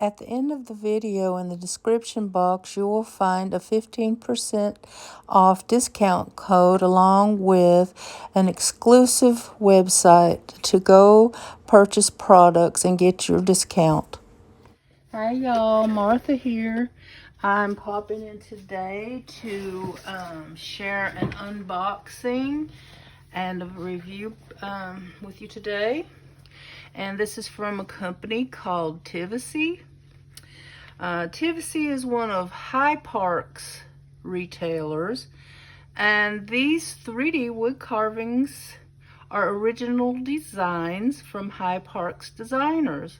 At the end of the video, in the description box, you will find a 15% off discount code along with an exclusive website to go purchase products and get your discount. Hi y'all, Martha here. I'm popping in today to share an unboxing and a review with you today. And this is from a company called Tivisiy. Tivisiy is one of High Park's retailers, and these 3D wood carvings are original designs from High Park's designers.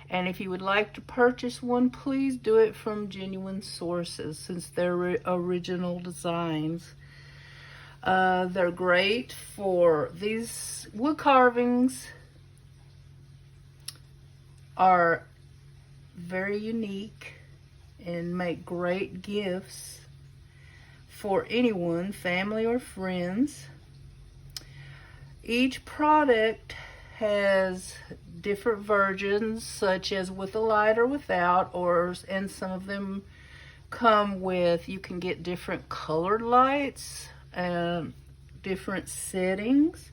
And if you would like to purchase one, please do it from genuine sources since they're original designs. They're great for these wood carvings are very unique and make great gifts for anyone, family or friends. Each product has different versions, such as with a light or without, and some of them come with, you can get different colored lights, different settings.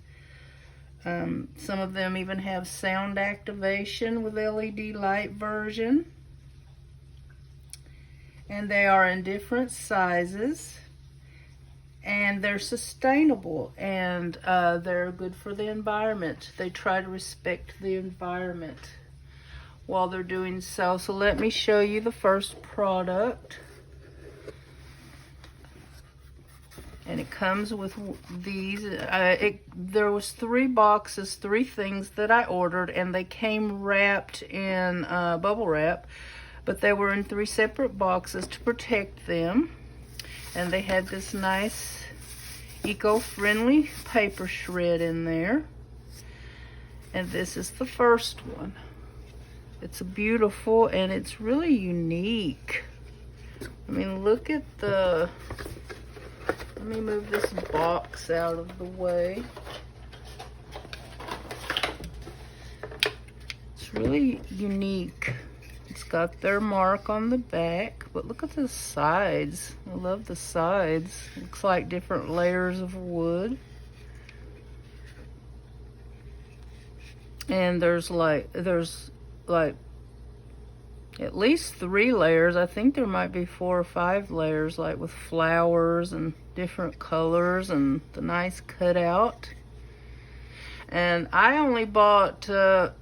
Some of them even have sound activation with LED light version. And they are in different sizes. And they're sustainable, and they're good for the environment. They try to respect the environment while they're doing so. So let me show you the first product. And it comes with these. There was 3 boxes, 3 things that I ordered, and they came wrapped in bubble wrap, but they were in 3 separate boxes to protect them. And they had this nice eco-friendly paper shred in there. And this is the first one. It's beautiful and it's really unique. I mean, look at the... Let me move this box out of the way. It's really unique. It's got their mark on the back, but look at the sides. I love the sides. Looks like different layers of wood. And there's like at least 3 layers. I think there might be 4 or 5 layers, like with flowers and different colors and the nice cutout. And I only bought the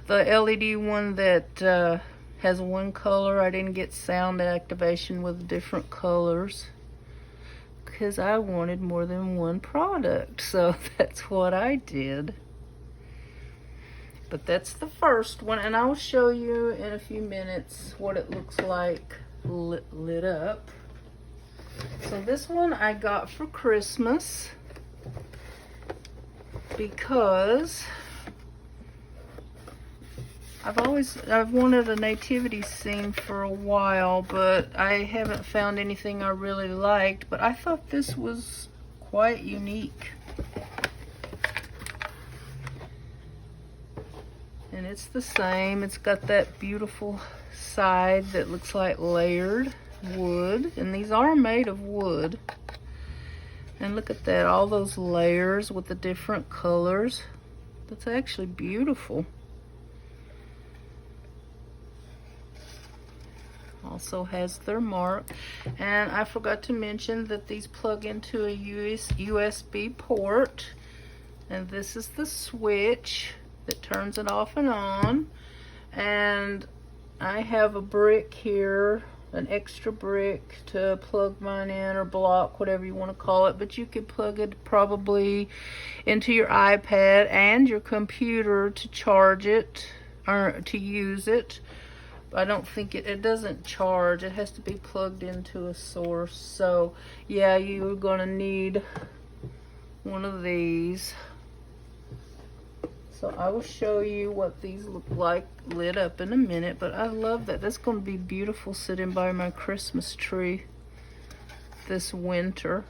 LED one that has one color. I didn't get sound activation with different colors because I wanted more than one product, so that's what I did. But that's the first one, and I'll show you in a few minutes what it looks like lit up. So this one I got for Christmas because I've wanted a nativity scene for a while, but I haven't found anything I really liked, but I thought this was quite unique. And it's the same. It's got that beautiful side that looks like layered wood. And these are made of wood. And look at that, all those layers with the different colors. That's actually beautiful. Also has their mark. And I forgot to mention that these plug into a USB port. And this is the switch that turns it off and on. And I have a brick here, an extra brick to plug mine in, or block, whatever you want to call it, but you could plug it probably into your iPad and your computer to charge it or to use it. I don't think it doesn't charge. It has to be plugged into a source. So yeah, you're gonna need one of these. So I will show you what these look like lit up in a minute, but I love that. That's going to be beautiful sitting by my Christmas tree this winter.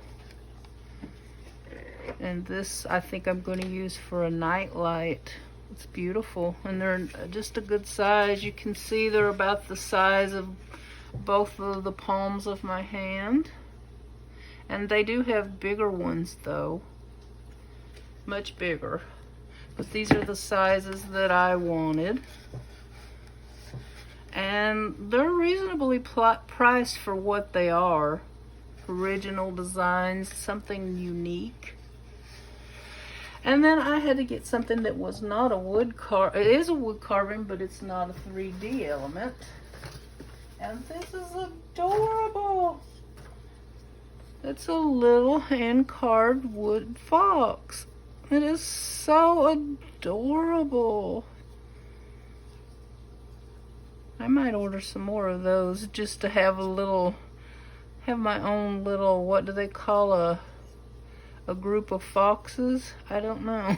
And this I think I'm going to use for a night light It's beautiful, and they're just a good size. You can see they're about the size of both of the palms of my hand. And they do have bigger ones though, much bigger. But these are the sizes that I wanted. And they're reasonably priced for what they are. Original designs, something unique. And then I had to get something that was not a wood it is a wood carving, but it's not a 3D element. And this is adorable. It's a little hand-carved wood fox. It is so adorable. I might order some more of those just to have my own little, what do they call a group of foxes? I don't know.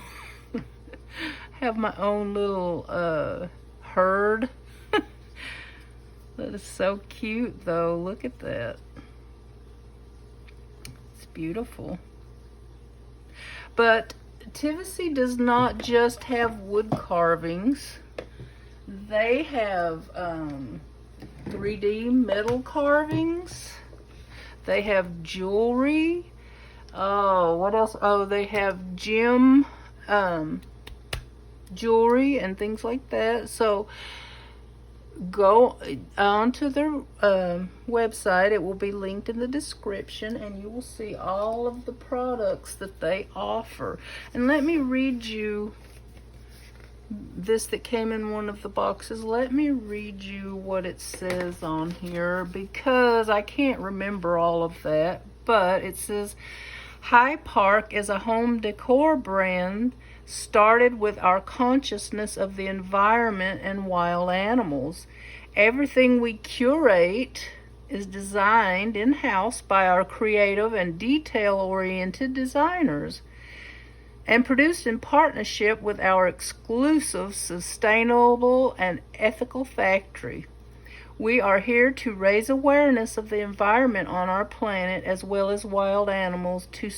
Have my own little herd. That is so cute though. Look at that. It's beautiful. But Tivisiy does not just have wood carvings. They have 3D metal carvings. They have jewelry. Oh, what else? Oh, they have gem jewelry and things like that. So go onto their website. It will be linked in the description, and you will see all of the products that they offer. And let me read you this that came in one of the boxes. Let me read you what it says on here, because I can't remember all of that. But it says, High Park is a home decor brand started with our consciousness of the environment and wild animals. Everything we curate is designed in-house by our creative and detail-oriented designers and produced in partnership with our exclusive, sustainable, and ethical factory. We are here to raise awareness of the environment on our planet as well as wild animals, to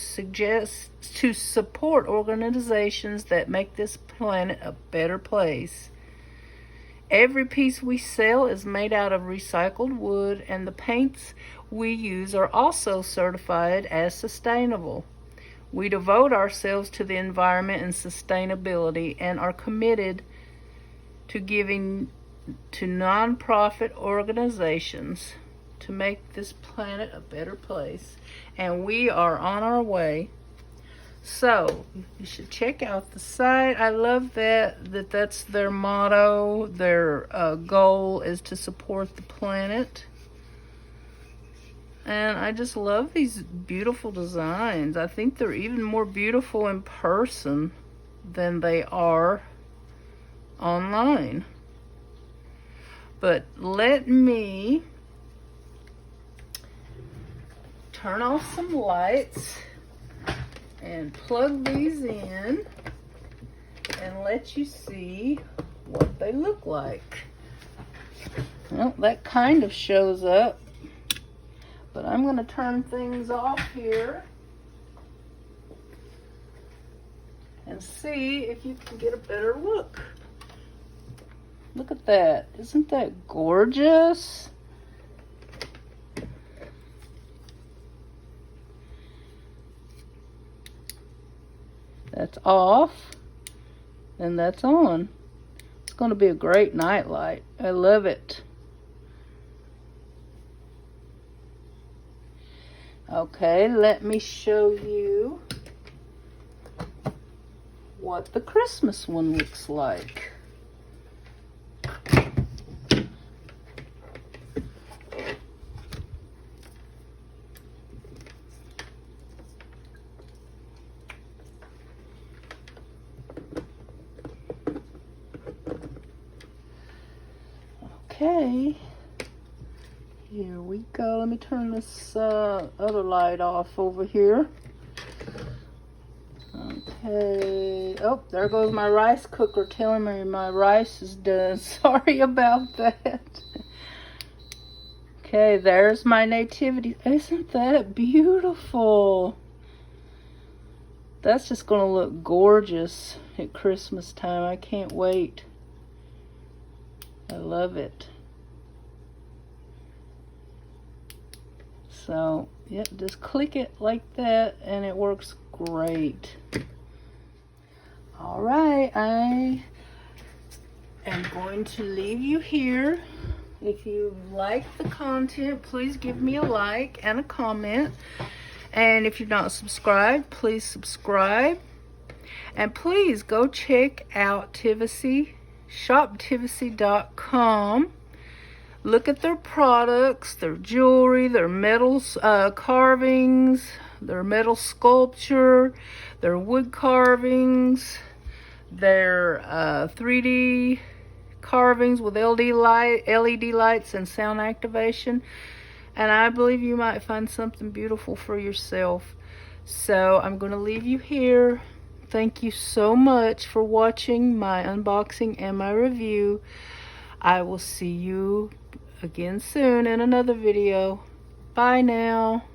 support organizations that make this planet a better place. Every piece we sell is made out of recycled wood, and the paints we use are also certified as sustainable. We devote ourselves to the environment and sustainability and are committed to giving to nonprofit organizations to make this planet a better place. And we are on our way. So you should check out the site. I love that's their motto. Their goal is to support the planet. And I just love these beautiful designs. I think they're even more beautiful in person than they are online. But let me turn off some lights and plug these in and let you see what they look like. Well, that kind of shows up. But I'm going to turn things off here and see if you can get a better look. Look at that. Isn't that gorgeous? That's off and that's on. It's going to be a great night light. I love it. Okay, let me show you what the Christmas one looks like. Okay. Here we go. Let me turn this other light off over here. Okay. Oh, there goes my rice cooker telling me my rice is done. Sorry about that. Okay, there's my nativity. Isn't that beautiful? That's just going to look gorgeous at Christmas time. I can't wait. I love it. So, yep, just click it like that and it works great. Alright, I am going to leave you here. If you like the content, please give me a like and a comment. And if you're not subscribed, please subscribe. And please go check out Tivisiy, shoptivisiy.com. Look at their products, their jewelry, their metal carvings, their metal sculpture, their wood carvings, their 3D carvings with LED lights and sound activation. And I believe you might find something beautiful for yourself. So I'm going to leave you here. Thank you so much for watching my unboxing and my review. I will see you again soon in another video. Bye now.